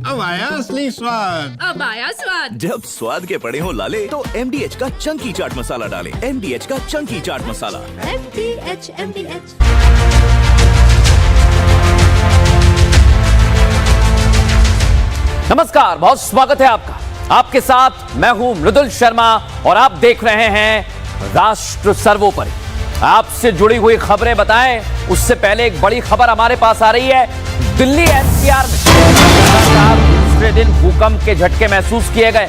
अब आया असली स्वाद। अब आया स्वाद। जब स्वाद के पड़े हो लाले तो MDH का चंकी चाट मसाला डालें। MDH का चंकी चाट मसाला। MDH। नमस्कार, बहुत स्वागत है आपका। आपके साथ मैं हूं मृदुल शर्मा और आप देख रहे हैं राष्ट्र सर्वोपरि। आपसे जुड़ी हुई खबरें बताएं उससे पहले एक बड़ी खबर हमारे पास आ रही है। दिल्ली NCR में दूसरे दिन भूकंप के झटके महसूस किए गए,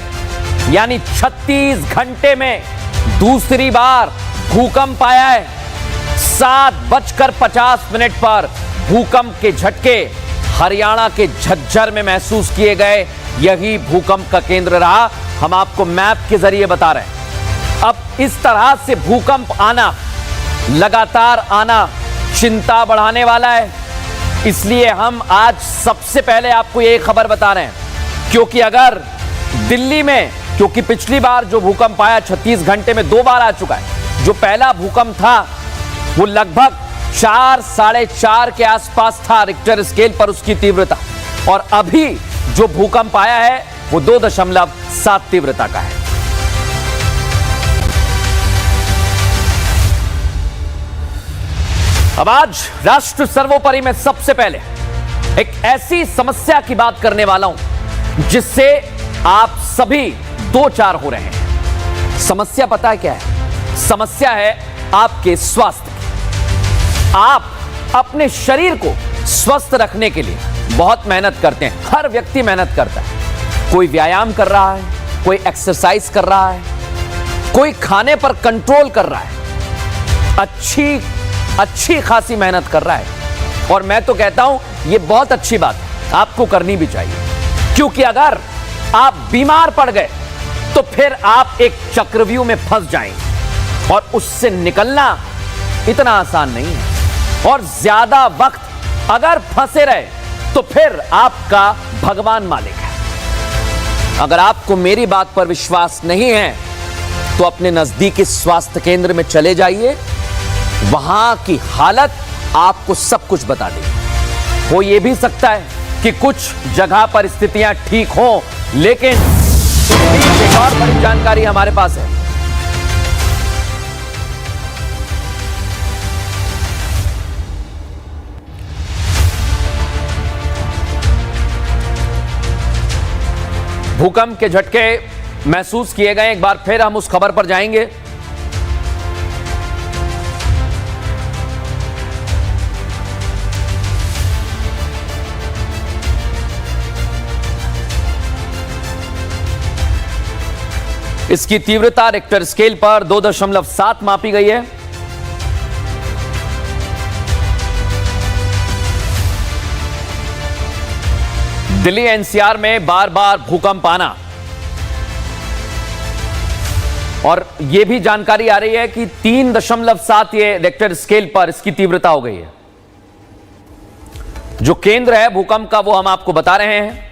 यानी 36 घंटे में दूसरी बार भूकंप आया है। 7:50 पर भूकंप के झटके हरियाणा के झज्जर में महसूस किए गए। यही भूकंप का केंद्र रहा। हम आपको मैप के जरिए बता रहे हैं। अब इस तरह से भूकंप आना, लगातार आना चिंता बढ़ाने वाला है। इसलिए हम आज सबसे पहले आपको यह खबर बता रहे हैं, क्योंकि अगर दिल्ली में, क्योंकि पिछली बार जो भूकंप आया 36 घंटे में 2 बार आ चुका है। जो पहला भूकंप था वो लगभग 4, 4.5 के आसपास था रिक्टर स्केल पर उसकी तीव्रता, और अभी जो भूकंप आया है वो 2.7 तीव्रता का है। अब आज राष्ट्र सर्वोपरि में सबसे पहले एक ऐसी समस्या की बात करने वाला हूं जिससे आप सभी दो चार हो रहे हैं। समस्या पता है क्या है? समस्या है आपके स्वास्थ्य की। आप अपने शरीर को स्वस्थ रखने के लिए बहुत मेहनत करते हैं। हर व्यक्ति मेहनत करता है। कोई व्यायाम कर रहा है, कोई एक्सरसाइज कर रहा है, कोई खाने पर कंट्रोल कर रहा है, अच्छी खासी मेहनत कर रहा है। और मैं तो कहता हूं यह बहुत अच्छी बात है, आपको करनी भी चाहिए। क्योंकि अगर आप बीमार पड़ गए तो फिर आप एक चक्रव्यूह में फंस जाएंगे और उससे निकलना इतना आसान नहीं है। और ज्यादा वक्त अगर फंसे रहे तो फिर आपका भगवान मालिक है। अगर आपको मेरी बात पर विश्वास नहीं है तो अपने नजदीकी स्वास्थ्य केंद्र में चले जाइए। वहां की हालत आपको सब कुछ बता देगी। हो यह भी सकता है कि कुछ जगह पर स्थितियां ठीक हो, लेकिन एक और बड़ी जानकारी हमारे पास है। भूकंप के झटके महसूस किए गए। एक बार फिर हम उस खबर पर जाएंगे। इसकी तीव्रता रिक्टर स्केल पर 2.7 मापी गई है। दिल्ली NCR में बार बार भूकंप आना, और यह भी जानकारी आ रही है कि 3.7 ये रिक्टर स्केल पर इसकी तीव्रता हो गई है। जो केंद्र है भूकंप का वो हम आपको बता रहे हैं।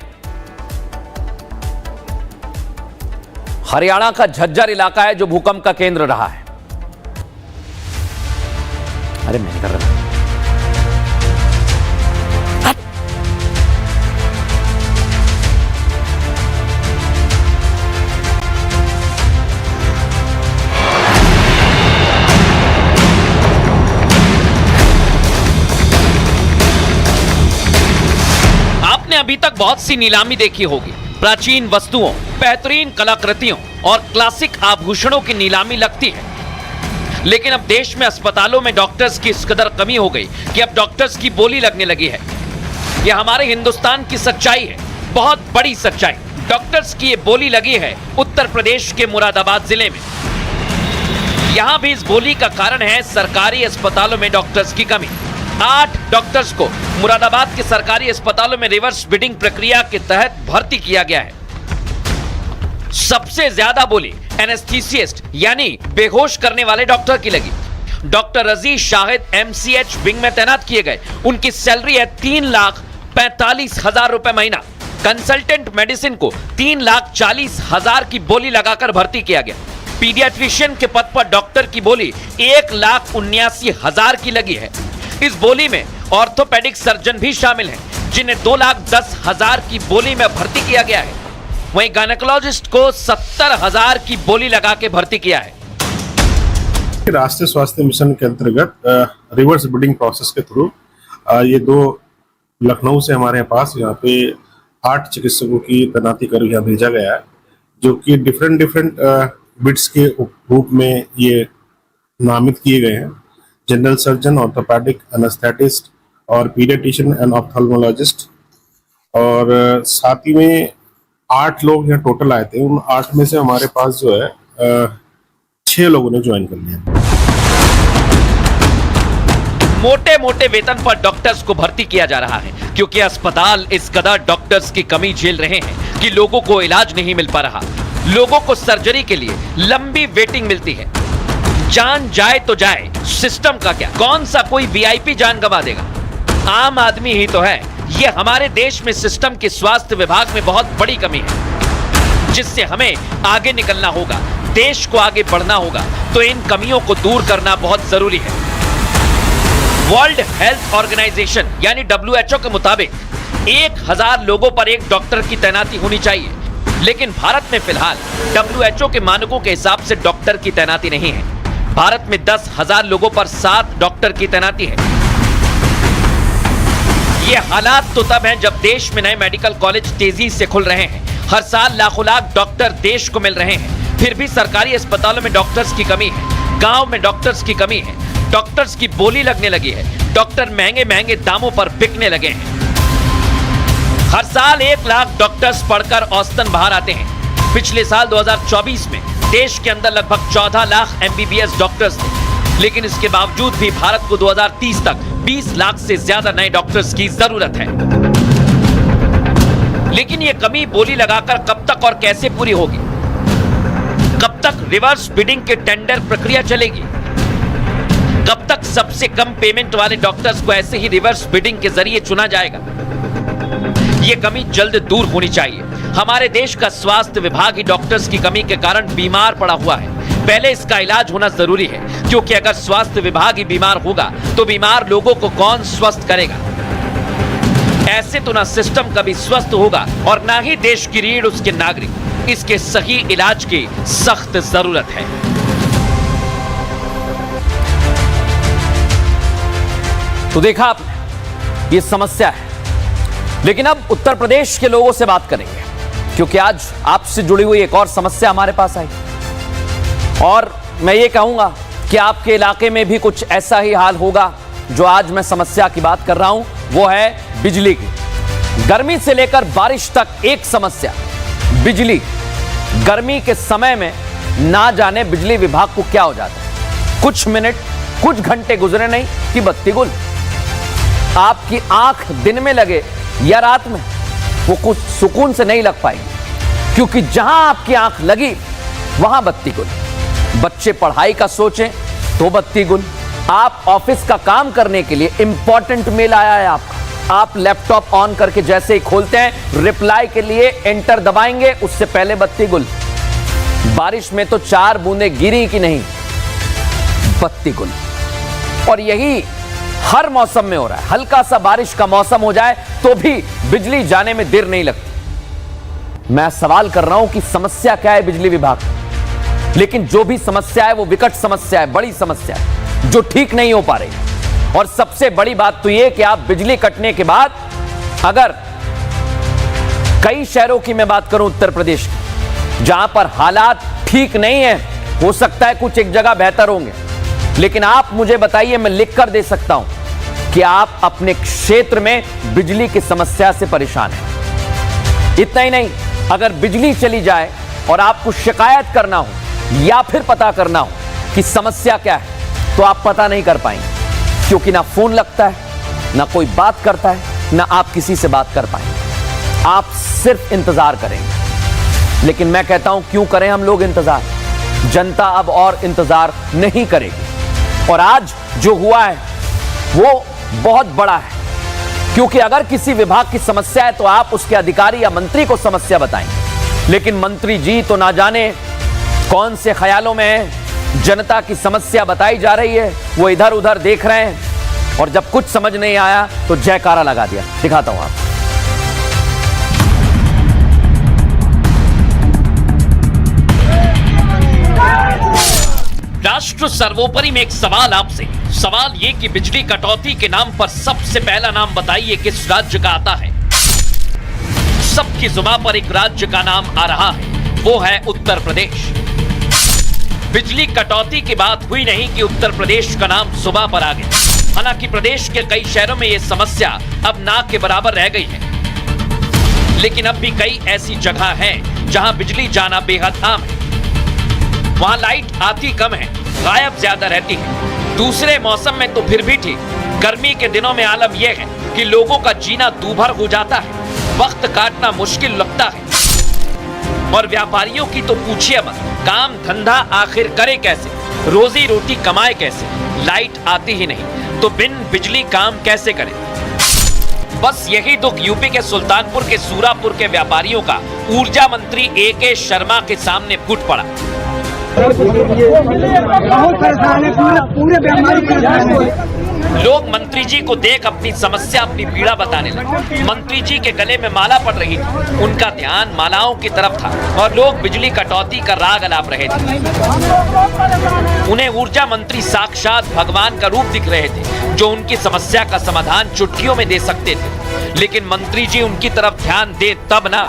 हरियाणा का झज्जर इलाका है जो भूकंप का केंद्र रहा है। अरे मैं नहीं कर रहा। आपने अभी तक बहुत सी नीलामी देखी होगी। प्राचीन वस्तुओं, बेहतरीन कलाकृतियों और क्लासिक आभूषणों की नीलामी लगती है। लेकिन अब देश में अस्पतालों में डॉक्टर्स की इस कदर कमी हो गई कि अब डॉक्टर्स की बोली लगने लगी है। यह हमारे हिंदुस्तान की सच्चाई है, बहुत बड़ी सच्चाई। डॉक्टर्स की ये बोली लगी है उत्तर प्रदेश के मुरादाबाद जिले में। यहां भी इस बोली का कारण है सरकारी अस्पतालों में डॉक्टर्स की कमी। 8 डॉक्टर्स को मुरादाबाद के सरकारी अस्पतालों में रिवर्स बिडिंग प्रक्रिया के तहत भर्ती किया गया है। सबसे ज्यादा बोली एनेस्थीसिस्ट यानी बेहोश करने वाले डॉक्टर की लगी। डॉक्टर रजी शाहिद MCH विंग में तैनात किए गए। उनकी सैलरी है 3,45,000 रुपए महीना। कंसल्टेंट मेडिसिन को 3,40,000 की बोली लगाकर भर्ती किया गया। पीडियाट्रिशियन के पद पर डॉक्टर की बोली 1,79,000 की लगी है। इस बोली में ऑर्थोपेडिक सर्जन भी शामिल हैं। जिन्हें 2,10,000 की बोली में भर्ती किया गया है, वहीं गायनेकोलॉजिस्ट को 70,000 की बोली लगा के भर्ती किया है। राष्ट्रीय स्वास्थ्य मिशन के अंतर्गत रिवर्स बिडिंग प्रोसेस के थ्रू ये 2 लखनऊ से हमारे पास यहाँ पे 8 चिकित्सकों की तैनाती कर यहाँ भेजा गया है, जो कि डिफरेंट बिड्स के रूप में ये नामित किए गए हैं। जनरल सर्जन, ऑर्थोपेडिक, एनेस्थेटिस्ट और पीडियाट्रिशियन एंड ऑप्थेल्मोलॉजिस्ट, और साथ ही में 8 लोग यहाँ टोटल आए थे। उन 8 में से हमारे पास जो है 6 लोगों ने ज्वाइन कर लिया। मोटे मोटे वेतन पर डॉक्टर्स को भर्ती किया जा रहा है, क्योंकि अस्पताल इस कदर डॉक्टर्स की कमी झेल रहे हैं कि लोगों को इलाज नहीं मिल पा रहा। लोगों को सर्जरी के लिए लंबी वेटिंग मिलती है। जान जाए तो जाए, सिस्टम का क्या? कौन सा कोई वीआईपी जान गंवा देगा? आम आदमी ही तो है। ये हमारे देश में सिस्टम के स्वास्थ्य विभाग में बहुत बड़ी कमी है, जिससे हमें आगे निकलना होगा, देश को आगे बढ़ना होगा। तो इन कमियों को दूर करना बहुत जरूरी है। वर्ल्ड हेल्थ ऑर्गेनाइजेशन यानी WHO के मुताबिक 1000 लोगों पर एक डॉक्टर की तैनाती होनी चाहिए, लेकिन भारत में फिलहाल WHO के मानकों के हिसाब से डॉक्टर की तैनाती नहीं है। भारत में 10,000 लोगों पर 7 डॉक्टर की तैनाती है। ये हालात तो तब हैं जब देश में नए मेडिकल कॉलेज तेजी से खुल रहे हैं। हर साल लाखों लाख डॉक्टर देश को मिल रहे हैं, फिर भी सरकारी अस्पतालों में डॉक्टर्स की कमी है, गांव में डॉक्टर्स की कमी है, डॉक्टर्स की बोली लगने लगी है, डॉक्टर महंगे महंगे दामों पर बिकने लगे हैं। हर साल 1 लाख डॉक्टर्स पढ़कर औसतन बाहर आते हैं। पिछले साल 2024 में देश के अंदर लगभग 14 लाख MBBS डॉक्टर्स थे, लेकिन इसके बावजूद भी भारत को 2030 तक 20 लाख से ज्यादा नए डॉक्टर्स की जरूरत है। लेकिन यह कमी बोली लगाकर कब तक और कैसे पूरी होगी? कब तक रिवर्स बिडिंग के टेंडर प्रक्रिया चलेगी? कब तक सबसे कम पेमेंट वाले डॉक्टर्स को ऐसे ही रिवर्स बिडिंग के जरिए चुना जाएगा? यह कमी जल्द दूर होनी चाहिए। हमारे देश का स्वास्थ्य विभाग ही डॉक्टर्स की कमी के कारण बीमार पड़ा हुआ है। पहले इसका इलाज होना जरूरी है, क्योंकि अगर स्वास्थ्य विभाग ही बीमार होगा तो बीमार लोगों को कौन स्वस्थ करेगा? ऐसे तो ना सिस्टम कभी स्वस्थ होगा और ना ही देश की रीढ़ उसके नागरिक। इसके सही इलाज की सख्त जरूरत है। तो देखा आपने, ये समस्या है। लेकिन अब उत्तर प्रदेश के लोगों से बात करेंगे, क्योंकि आज आपसे जुड़ी हुई एक और समस्या हमारे पास आई, और मैं ये कहूंगा कि आपके इलाके में भी कुछ ऐसा ही हाल होगा जो आज मैं समस्या की बात कर रहा हूं। वो है बिजली की। गर्मी से लेकर बारिश तक एक समस्या, बिजली। गर्मी के समय में ना जाने बिजली विभाग को क्या हो जाता है, कुछ मिनट कुछ घंटे गुजरे नहीं कि बत्ती गुल। आपकी आंख दिन में लगे या रात में, वो कुछ सुकून से नहीं लग पाएगी, क्योंकि जहां आपकी आंख लगी वहां बत्ती गुल। बच्चे पढ़ाई का सोचें तो बत्ती गुल। आप ऑफिस का काम करने के लिए इंपॉर्टेंट मेल आया है आपका, आप लैपटॉप ऑन करके जैसे ही खोलते हैं, रिप्लाई के लिए एंटर दबाएंगे, उससे पहले बत्ती गुल। बारिश में तो 4 बूंदें गिरी कि नहीं, बत्ती गुल। और यही हर मौसम में हो रहा है। हल्का सा बारिश का मौसम हो जाए तो भी बिजली जाने में देर नहीं लगती। मैं सवाल कर रहा हूं कि समस्या क्या है बिजली विभाग, लेकिन जो भी समस्या है वो विकट समस्या है, बड़ी समस्या है, जो ठीक नहीं हो पा रही। और सबसे बड़ी बात तो यह कि आप बिजली कटने के बाद, अगर कई शहरों की मैं बात करूं उत्तर प्रदेश की, जहां पर हालात ठीक नहीं है, हो सकता है कुछ एक जगह बेहतर होंगे, लेकिन आप मुझे बताइए, मैं लिख कर दे सकता हूं कि आप अपने क्षेत्र में बिजली की समस्या से परेशान हैं। इतना ही नहीं, अगर बिजली चली जाए और आपको शिकायत करना हो या फिर पता करना हो कि समस्या क्या है, तो आप पता नहीं कर पाएंगे, क्योंकि ना फोन लगता है, ना कोई बात करता है, ना आप किसी से बात कर पाएंगे। आप सिर्फ इंतजार करेंगे। लेकिन मैं कहता हूं, क्यों करें हम लोग इंतजार? जनता अब और इंतजार नहीं करेगी। और आज जो हुआ है वो बहुत बड़ा है, क्योंकि अगर किसी विभाग की समस्या है तो आप उसके अधिकारी या मंत्री को समस्या बताएंगे, लेकिन मंत्री जी तो ना जाने कौन से ख्यालों में है। जनता की समस्या बताई जा रही है, वो इधर उधर देख रहे हैं, और जब कुछ समझ नहीं आया तो जयकारा लगा दिया। दिखाता हूं आप। सर्वोपरि में एक सवाल आपसे, सवाल ये कि बिजली कटौती के नाम पर सबसे पहला नाम बताइए किस राज्य का आता है। सबकी जुबान पर एक राज्य का नाम आ रहा है, वो है उत्तर प्रदेश। बिजली कटौती की बात हुई नहीं कि उत्तर प्रदेश का नाम जुबान पर आ गया। हालांकि प्रदेश के कई शहरों में यह समस्या अब ना के बराबर रह गई है, लेकिन अब भी कई ऐसी जगह हैं जहां बिजली जाना बेहद आम है। वहां लाइट आती कम है, गायब ज्यादा रहती है। दूसरे मौसम में तो फिर भी ठीक, गर्मी के दिनों में आलम यह है कि लोगों का जीना दूभर हो जाता है, वक्त काटना मुश्किल लगता है। और व्यापारियों की तो पूछिए मत, काम धंधा आखिर करे कैसे, रोजी रोटी कमाए कैसे। लाइट आती ही नहीं तो बिन बिजली काम कैसे करे। बस यही दुख यूपी के सुल्तानपुर के सूरापुर के व्यापारियों का ऊर्जा मंत्री AK शर्मा के सामने फूट पड़ा। बहुत परेशान है, पूरे बीमारी परेशान है। लोग मंत्री जी को देख अपनी समस्या, अपनी पीड़ा बताने लगे। मंत्री जी के गले में माला पड़ रही थी, उनका ध्यान मालाओं की तरफ था और लोग बिजली कटौती का राग अलाप रहे थे। उन्हें ऊर्जा मंत्री साक्षात भगवान का रूप दिख रहे थे, जो उनकी समस्या का समाधान चुटकियों में दे सकते थे। लेकिन मंत्री जी उनकी तरफ ध्यान दे तब ना।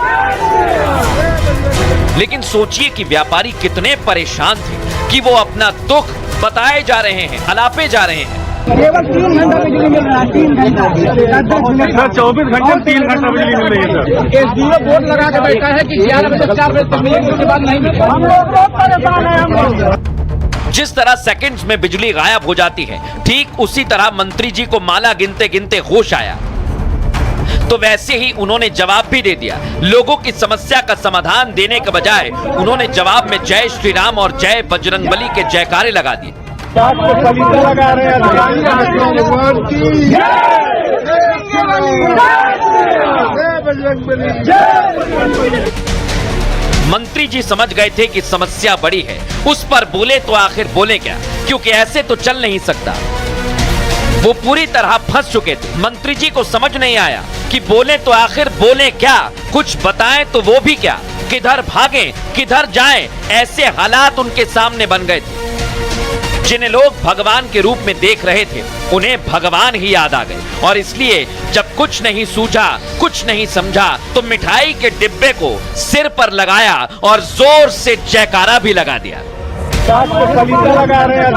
लेकिन सोचिए कि व्यापारी कितने परेशान थे कि वो अपना दुख बताए जा रहे हैं, अलापे जा रहे हैं। केवल 3 घंटा बिजली मिल रहा है, 3 घंटा 24 घंटे में 3 घंटा बिजली मिल रही है सर। SDO बोर्ड लगा के बैठा है कि 11 बजे 4 बजे तक मिलेगी, उसके बाद नहीं मिलेगी। हम लोग बहुत परेशान है। हम लोग जिस तरह सेकंड्स में बिजली गायब हो जाती है, ठीक उसी तरह मंत्री जी को माला गिनते गिनते होश आया, तो वैसे ही उन्होंने जवाब भी दे दिया। लोगों की समस्या का समाधान देने के बजाय उन्होंने जवाब में जय श्री राम और जय बजरंगबली के जयकारे लगा दिए। लगा रहे मंत्री जी समझ गए थे कि समस्या बड़ी है, उस पर बोले तो आखिर बोले क्या, क्योंकि ऐसे तो चल नहीं सकता। वो पूरी तरह फंस चुके थे। मंत्री जी को समझ नहीं आया कि बोले तो आखिर बोले क्या, कुछ बताएं तो वो भी क्या, किधर भागें किधर जाएं, ऐसे हालात उनके सामने बन गए थे। जिन्हें लोग भगवान के रूप में देख रहे थे, उन्हें भगवान ही याद आ गए। और इसलिए जब कुछ नहीं सूझा, कुछ नहीं समझा, तो मिठाई के डिब्बे को सिर पर लगाया और जोर से जयकारा भी लगा दिया। लगा रहे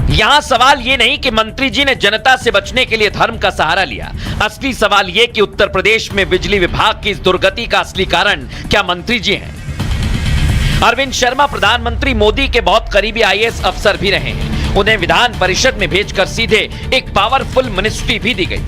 यहां सवाल ये नहीं कि मंत्री जी ने जनता से बचने के लिए धर्म का सहारा लिया। असली सवाल ये कि उत्तर प्रदेश में बिजली विभाग की इस दुर्गति का असली कारण क्या मंत्री जी हैं। अरविंद शर्मा प्रधानमंत्री मोदी के बहुत करीबी IAS अफसर भी रहे हैं। उन्हें विधान परिषद में भेजकर सीधे एक पावरफुल मिनिस्ट्री भी दी गई,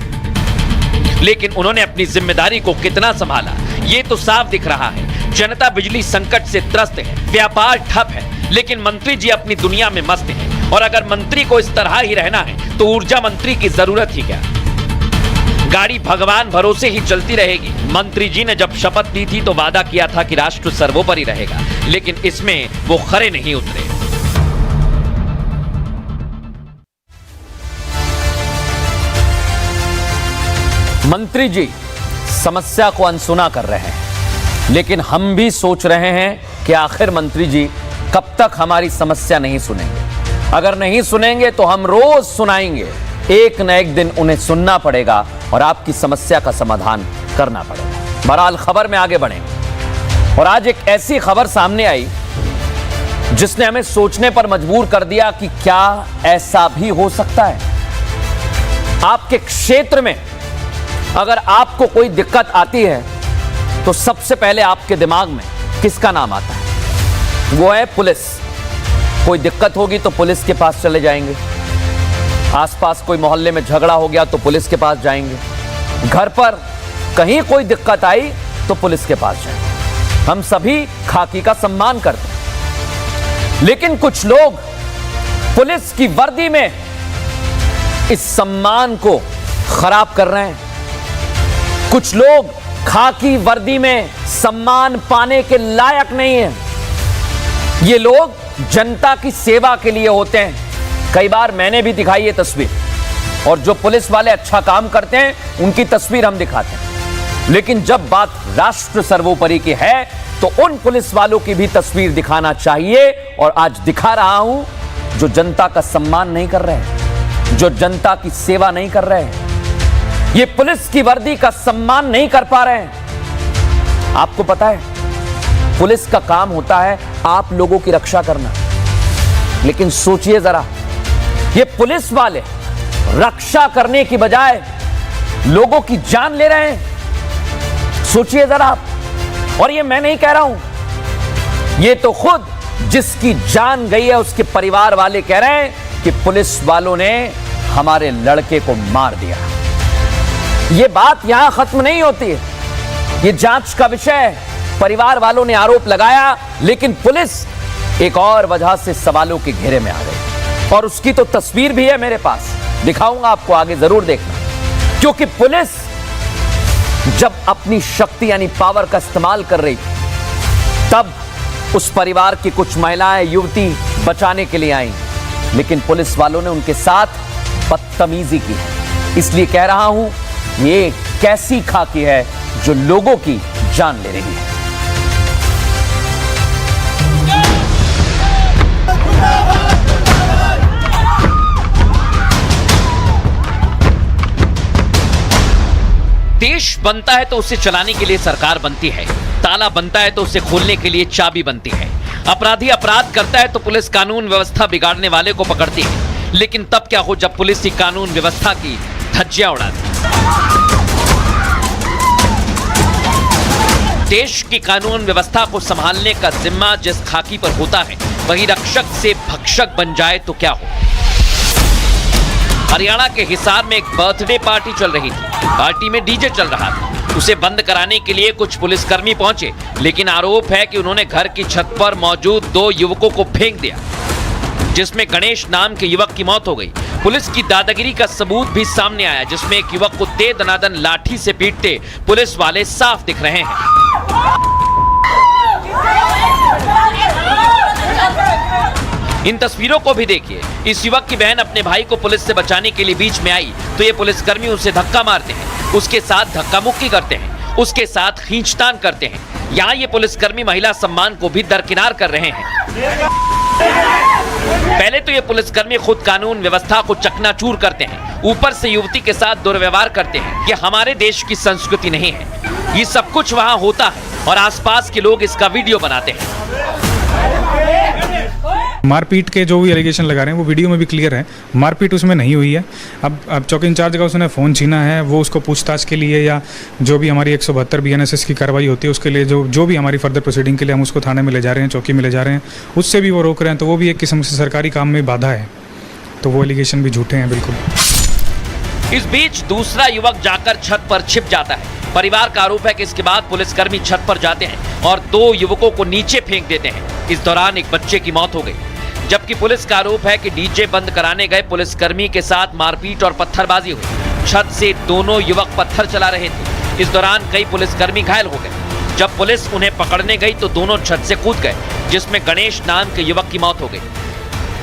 लेकिन उन्होंने अपनी जिम्मेदारी को कितना संभाला, ये तो साफ दिख रहा है। जनता बिजली संकट से त्रस्त है, व्यापार ठप है, लेकिन मंत्री जी अपनी दुनिया में मस्त हैं। और अगर मंत्री को इस तरह ही रहना है तो ऊर्जा मंत्री की जरूरत ही क्या। गाड़ी भगवान भरोसे ही चलती रहेगी। मंत्री जी ने जब शपथ ली थी तो वादा किया था कि राष्ट्र सर्वोपरि रहेगा, लेकिन इसमें वो खरे नहीं उतरे। मंत्री जी समस्या को अनसुना कर रहे हैं, लेकिन हम भी सोच रहे हैं कि आखिर मंत्री जी कब तक हमारी समस्या नहीं सुनेंगे। अगर नहीं सुनेंगे तो हम रोज सुनाएंगे, एक न एक दिन उन्हें सुनना पड़ेगा और आपकी समस्या का समाधान करना पड़ेगा। बहरहाल खबर में आगे बढ़ेंगे और आज एक ऐसी खबर सामने आई जिसने हमें सोचने पर मजबूर कर दिया कि क्या ऐसा भी हो सकता है। आपके क्षेत्र में अगर आपको कोई दिक्कत आती है तो सबसे पहले आपके दिमाग में किसका नाम आता है? वो है पुलिस। कोई दिक्कत होगी तो पुलिस के पास चले जाएंगे, आसपास कोई मोहल्ले में झगड़ा हो गया तो पुलिस के पास जाएंगे, घर पर कहीं कोई दिक्कत आई तो पुलिस के पास जाएंगे। हम सभी खाकी का सम्मान करते हैं, लेकिन कुछ लोग पुलिस की वर्दी में इस सम्मान को खराब कर रहे हैं। कुछ लोग खाकी वर्दी में सम्मान पाने के लायक नहीं हैं। ये लोग जनता की सेवा के लिए होते हैं। कई बार मैंने भी दिखाई ये तस्वीर, और जो पुलिस वाले अच्छा काम करते हैं उनकी तस्वीर हम दिखाते हैं। लेकिन जब बात राष्ट्र सर्वोपरि की है तो उन पुलिस वालों की भी तस्वीर दिखाना चाहिए, और आज दिखा रहा हूं, जो जनता का सम्मान नहीं कर रहे, जो जनता की सेवा नहीं कर रहे, ये पुलिस की वर्दी का सम्मान नहीं कर पा रहे हैं। आपको पता है, पुलिस का काम होता है आप लोगों की रक्षा करना, लेकिन सोचिए जरा, ये पुलिस वाले रक्षा करने की बजाय लोगों की जान ले रहे हैं। सोचिए जरा आप, और ये मैं नहीं कह रहा हूं, ये तो खुद जिसकी जान गई है उसके परिवार वाले कह रहे हैं कि पुलिस वालों ने हमारे लड़के को मार दिया। ये बात यहां खत्म नहीं होती है, ये जांच का विषय है। परिवार वालों ने आरोप लगाया, लेकिन पुलिस एक और वजह से सवालों के घेरे में आ गई, और उसकी तो तस्वीर भी है मेरे पास, दिखाऊंगा आपको, आगे जरूर देखना। क्योंकि पुलिस जब अपनी शक्ति यानी पावर का इस्तेमाल कर रही, तब उस परिवार की कुछ महिलाएं, युवती बचाने के लिए आई, लेकिन पुलिस वालों ने उनके साथ बदतमीजी की है। इसलिए कह रहा हूं, ये कैसी खाकी है जो लोगों की जान ले रही है। देश बनता है तो उसे चलाने के लिए सरकार बनती है, ताला बनता है तो उसे खोलने के लिए चाबी बनती है। अपराधी अपराध करता है तो पुलिस कानून व्यवस्था बिगाड़ने वाले को पकड़ती है, लेकिन तब क्या हो जब पुलिस ही कानून व्यवस्था की धज्जियां उड़ाती है। देश की कानून व्यवस्था को संभालने का जिम्मा जिस खाकी पर होता है, वही रक्षक से भक्षक बन जाए तो क्या हो। हरियाणा के हिसार में एक बर्थडे पार्टी चल रही थी, पार्टी में डीजे चल रहा था। उसे बंद कराने के लिए कुछ पुलिसकर्मी पहुंचे, लेकिन आरोप है कि उन्होंने घर की छत पर मौजूद 2 युवकों को फेंक दिया, जिसमें गणेश नाम के युवक की मौत हो गई। पुलिस की दादागिरी का सबूत भी सामने आया, जिसमें एक युवक को दे दनादन लाठी से पीटते पुलिस वाले साफ दिख रहे हैं। इन तस्वीरों को भी देखिए। इस युवक की बहन अपने भाई को पुलिस से बचाने के लिए बीच में आई तो ये पुलिसकर्मी उसे धक्का मारते हैं, उसके साथ धक्का मुक्की करते हैं, उसके साथ खींचतान करते हैं। यहाँ ये पुलिसकर्मी महिला सम्मान को भी दरकिनार कर रहे हैं। पहले तो ये पुलिसकर्मी खुद कानून व्यवस्था को चकनाचूर करते हैं, ऊपर से युवती के साथ दुर्व्यवहार करते हैं। ये हमारे देश की संस्कृति नहीं है। ये सब कुछ वहाँ होता है और आसपास के लोग इसका वीडियो बनाते हैं। मारपीट के जो भी एलिगेशन लगा रहे हैं वो वीडियो में भी क्लियर है, मारपीट उसमें नहीं हुई है। अब चौकी इंचार्ज का उसने फ़ोन छीना है, वो उसको पूछताछ के लिए या जो भी हमारी 172 BNSS की कार्रवाई होती है उसके लिए जो भी हमारी फर्दर प्रोसीडिंग के लिए हम उसको थाने में ले जा रहे हैं, चौकी में ले जा रहे हैं, उससे भी वो रोक रहे हैं, तो वो भी एक किस्म से सरकारी काम में बाधा है। तो वो एलिगेशन भी झूठे हैं बिल्कुल। इस बीच दूसरा युवक जाकर छत पर छिप जाता है। परिवार का आरोप है कि इसके बाद पुलिसकर्मी छत पर जाते हैं और 2 युवकों को नीचे फेंक देते हैं। इस दौरान एक बच्चे की मौत हो गई, जबकि पुलिस का आरोप है कि डीजे बंद कराने गए पुलिसकर्मी के साथ मारपीट और पत्थरबाजी हुई। छत से दोनों युवक पत्थर चला रहे थे। इस दौरान कई पुलिसकर्मी घायल हो गए। जब पुलिस उन्हें पकड़ने गई तो दोनों छत से कूद गए, जिसमें गणेश नाम के युवक की मौत हो गई।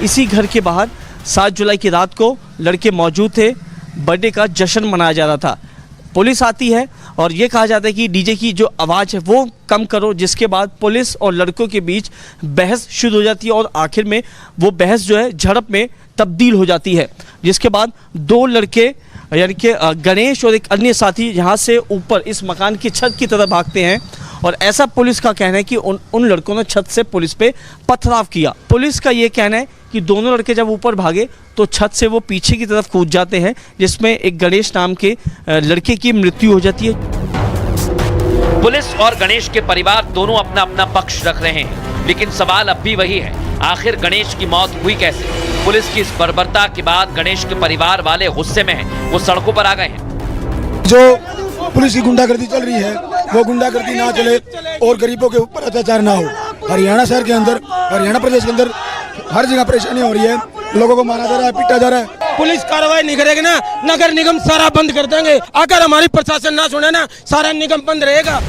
इसी घर के बाहर 7 जुलाई की रात को लड़के मौजूद थे, बर्थडे का जश्न मनाया जा रहा था। पुलिस आती है और ये कहा जाता है कि डीजे की जो आवाज़ है वो कम करो, जिसके बाद पुलिस और लड़कों के बीच बहस शुरू हो जाती है और आखिर में वो बहस जो है झड़प में तब्दील हो जाती है, जिसके बाद 2 लड़के यानी कि गणेश और एक अन्य साथी यहाँ से ऊपर इस मकान की छत की तरफ भागते हैं और ऐसा पुलिस का कहना है कि उन लड़कों ने छत से पुलिस पे पथराव किया। पुलिस का ये कहना है कि दोनों लड़के जब ऊपर भागे तो छत से वो पीछे की तरफ कूद जाते हैं, जिसमें एक गणेश नाम के लड़के की मृत्यु हो जाती है। पुलिस और गणेश के परिवार दोनों अपना अपना पक्ष रख रहे हैं, लेकिन सवाल अब भी वही है, आखिर गणेश की मौत हुई कैसे? पुलिस की इस बर्बरता के बाद गणेश के परिवार वाले गुस्से में हैं, वो सड़कों पर आ गए हैं। जो पुलिस की गुंडागर्दी चल रही है वो गुंडागर्दी ना चले और गरीबों के ऊपर अत्याचार ना हो। हरियाणा शहर के अंदर, हरियाणा प्रदेश के अंदर हर जगह परेशानी हो रही है, लोगों को मारा जा रहा है, पीटा जा रहा है। पुलिस कार्रवाई नहीं करेगी ना, नगर निगम सारा बंद कर देंगे। अगर हमारी प्रशासन ना सुने ना, सारा निगम बंद रहेगा।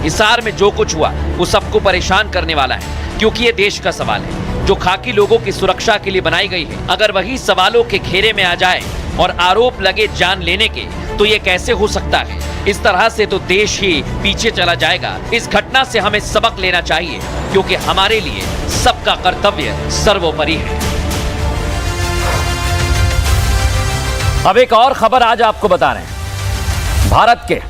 हिसार में जो कुछ हुआ वो सबको परेशान करने वाला है, क्योंकि ये देश का सवाल है जो खाकी लोगों की सुरक्षा के लिए बनाई गई है। अगर वही सवालों के घेरे में आ जाए और आरोप लगे जान लेने के, तो ये कैसे हो सकता है? इस तरह से तो देश ही पीछे चला जाएगा। इस घटना से हमें सबक लेना चाहिए, क्योंकि हमारे लिए सबका कर्तव्य सर्वोपरि है। अब एक और खबर आज आपको बता रहे हैं। भारत के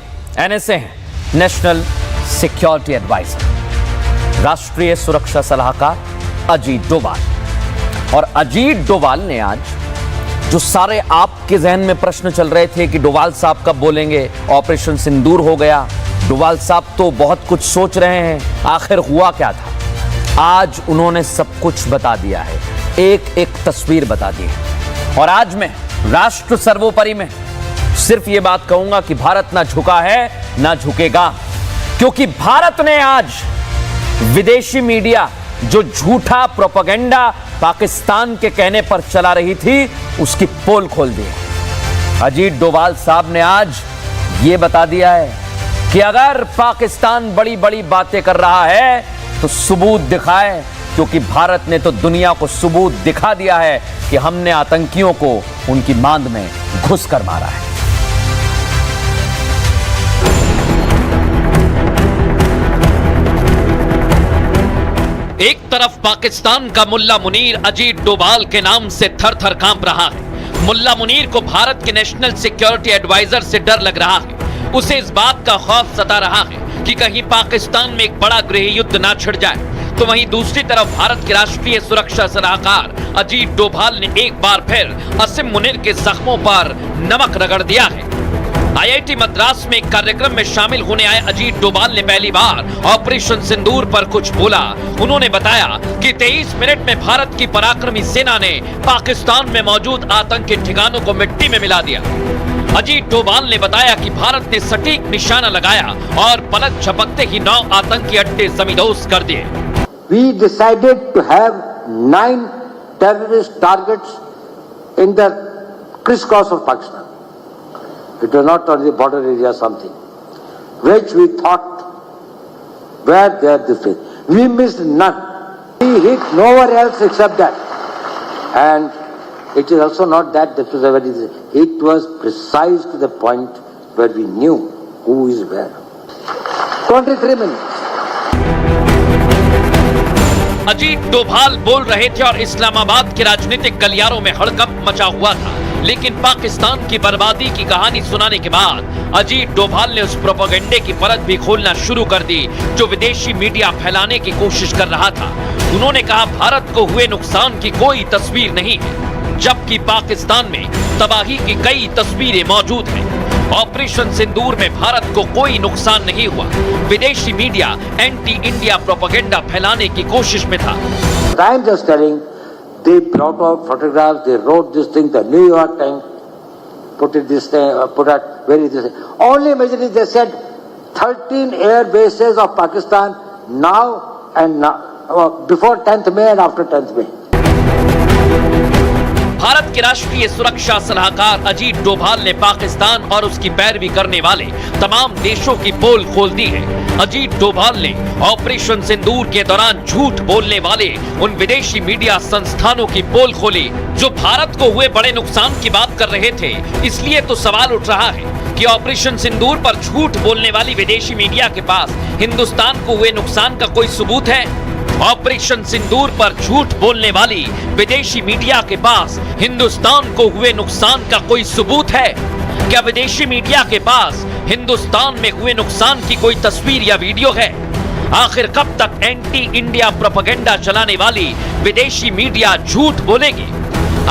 एनएसए हैं, नेशनल सिक्योरिटी एडवाइजर, राष्ट्रीय सुरक्षा सलाहकार अजीत डोभाल। और अजीत डोभाल ने आज जो सारे आपके जहन में प्रश्न चल रहे थे कि डोभाल साहब कब बोलेंगे, ऑपरेशन सिंदूर हो गया, डोभाल साहब तो बहुत कुछ सोच रहे हैं, आखिर हुआ क्या था, आज उन्होंने सब कुछ बता दिया है, एक एक तस्वीर बता दी है। और आज मैं राष्ट्र सर्वोपरि में सिर्फ ये बात कहूंगा कि भारत ना झुका है ना झुकेगा, क्योंकि भारत ने आज विदेशी मीडिया जो झूठा प्रोपेगेंडा पाकिस्तान के कहने पर चला रही थी, उसकी पोल खोल दी। अजीत डोभाल साहब ने आज यह बता दिया है कि अगर पाकिस्तान बड़ी बड़ी बातें कर रहा है तो सबूत दिखाए, क्योंकि भारत ने तो दुनिया को सबूत दिखा दिया है कि हमने आतंकियों को उनकी मांद में घुसकर मारा है। एक तरफ पाकिस्तान का मुल्ला मुनीर अजीत डोभाल के नाम से थर थर कांप रहा है। मुल्ला मुनीर को भारत के नेशनल सिक्योरिटी एडवाइजर से डर लग rहा है। उसे इस बात का खौफ सता रहा है कि कहीं पाकिस्तान में एक बड़ा गृह युद्ध ना छिड़ जाए। तो वहीं दूसरी तरफ भारत के राष्ट्रीय सुरक्षा सलाहकार अजीत डोभाल ने एक बार फिर असीम मुनीर के जख्मों पर नमक रगड़ दिया है। आईआईटी मद्रास में एक कार्यक्रम में शामिल होने आए अजीत डोभाल ने पहली बार ऑपरेशन सिंदूर पर कुछ बोला। उन्होंने बताया कि 23 मिनट में भारत की पराक्रमी सेना ने पाकिस्तान में मौजूद आतंकी ठिकानों को मिट्टी में मिला दिया। अजीत डोभाल ने बताया कि भारत ने सटीक निशाना लगाया और पलक झपकते ही 9 आतंकी अड्डे जमींदोज कर दिए। We decided to have 9 terrorist targets in the crisscross of Pakistan. It was not on the border area something, which we thought were there this way. We missed none. We hit nowhere else except that. And it is also not that this was a very, it was precise to the point where we knew who is where. 23 minutes. Ajit Doval बोल रहे थे और इस्लामाबाद के राजनीतिक गलियारों में हड़कंप मचा हुआ था, लेकिन पाकिस्तान की बर्बादी की कहानी सुनाने के बाद अजीत डोभाल ने उस प्रोपेगेंडे की परत भी खोलना शुरू कर दी जो विदेशी मीडिया फैलाने की कोशिश कर रहा था। उन्होंने कहा भारत को हुए नुकसान की कोई तस्वीर नहीं है, जबकि पाकिस्तान में तबाही की कई तस्वीरें मौजूद हैं। ऑपरेशन सिंदूर में भारत को कोई नुकसान नहीं हुआ। विदेशी मीडिया एंटी इंडिया प्रोपेगेंडा फैलाने की कोशिश में था। I'm just telling, they brought out photographs, they wrote this thing, the New York Times put it this thing, put out very this thing. Only imagine they said 13 air bases of Pakistan now and now, before 10th May and after 10th May. Bharat के राष्ट्रीय सुरक्षा सलाहकार अजीत डोभाल ने पाकिस्तान और उसकी पैरवी करने वाले तमाम देशों की पोल खोल दी है। अजीत डोभाल ने ऑपरेशन सिंदूर के दौरान झूठ बोलने वाले उन विदेशी मीडिया संस्थानों की पोल खोली जो भारत को हुए बड़े नुकसान की बात कर रहे थे। इसलिए तो सवाल उठ रहा है कि ऑपरेशन सिंदूर पर झूठ बोलने वाली विदेशी मीडिया के पास हिंदुस्तान को हुए नुकसान का कोई सबूत है? ऑपरेशन सिंदूर पर झूठ बोलने वाली विदेशी मीडिया के पास हिंदुस्तान को हुए नुकसान का कोई सबूत है? क्या विदेशी मीडिया के पास हिंदुस्तान में हुए नुकसान की कोई तस्वीर या वीडियो है? आखिर कब तक एंटी इंडिया प्रोपेगेंडा चलाने वाली विदेशी मीडिया झूठ बोलेगी?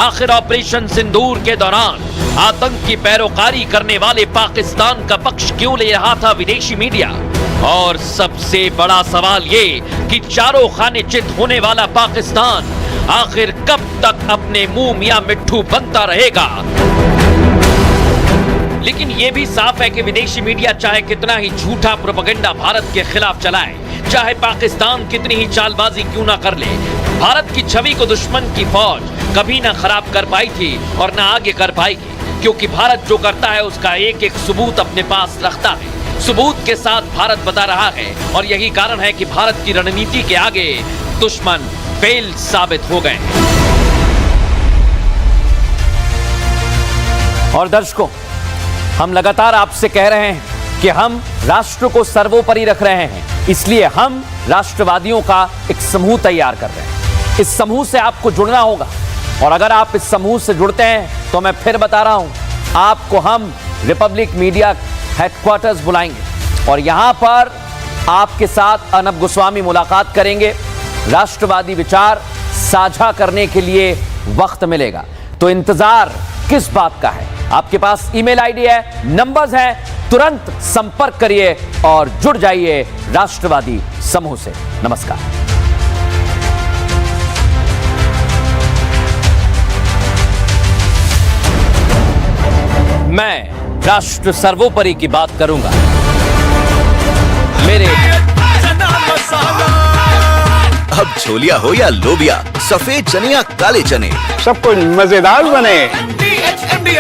आखिर ऑपरेशन सिंदूर के दौरान आतंक की पैरोकारी करने वाले पाकिस्तान का पक्ष क्यों ले रहा था विदेशी मीडिया? और सबसे बड़ा सवाल ये कि चारों खाने चित होने वाला पाकिस्तान आखिर कब तक अपने मुंह मियां मिट्ठू बनता रहेगा? लेकिन यह भी साफ है कि विदेशी मीडिया चाहे कितना ही झूठा प्रोपेगेंडा भारत के खिलाफ चलाए, चाहे पाकिस्तान कितनी ही चालबाजी क्यों ना कर ले, भारत की छवि को दुश्मन की फौज कभी ना खराब कर पाई थी और ना आगे कर पाएगी, क्योंकि भारत जो करता है उसका एक एक सबूत अपने पास रखता है। सबूत के साथ भारत बता रहा है और यही कारण है कि भारत की रणनीति के आगे दुश्मन फेल साबित हो गए। और दर्शकों, हम लगातार आपसे कह रहे हैं कि हम राष्ट्र को सर्वोपरि रख रहे हैं, इसलिए हम राष्ट्रवादियों का एक समूह तैयार कर रहे हैं। इस समूह से आपको जुड़ना होगा और अगर आप इस समूह से जुड़ते हैं तो मैं फिर बता रहा हूं, आपको हम रिपब्लिक मीडिया हेडक्वार्टर्स बुलाएंगे और यहां पर आपके साथ अर्नब गोस्वामी मुलाकात करेंगे। राष्ट्रवादी विचार साझा करने के लिए वक्त मिलेगा। तो इंतजार किस बात का है? आपके पास ईमेल आईडी है, नंबर्स हैं, तुरंत संपर्क करिए और जुड़ जाइए राष्ट्रवादी समूह से। नमस्कार। मैं राष्ट्र सर्वोपरि की बात करूंगा। मेरे अब छोलिया हो या लोबिया, सफेद चने या काले चने, सब कुछ मजेदार बने।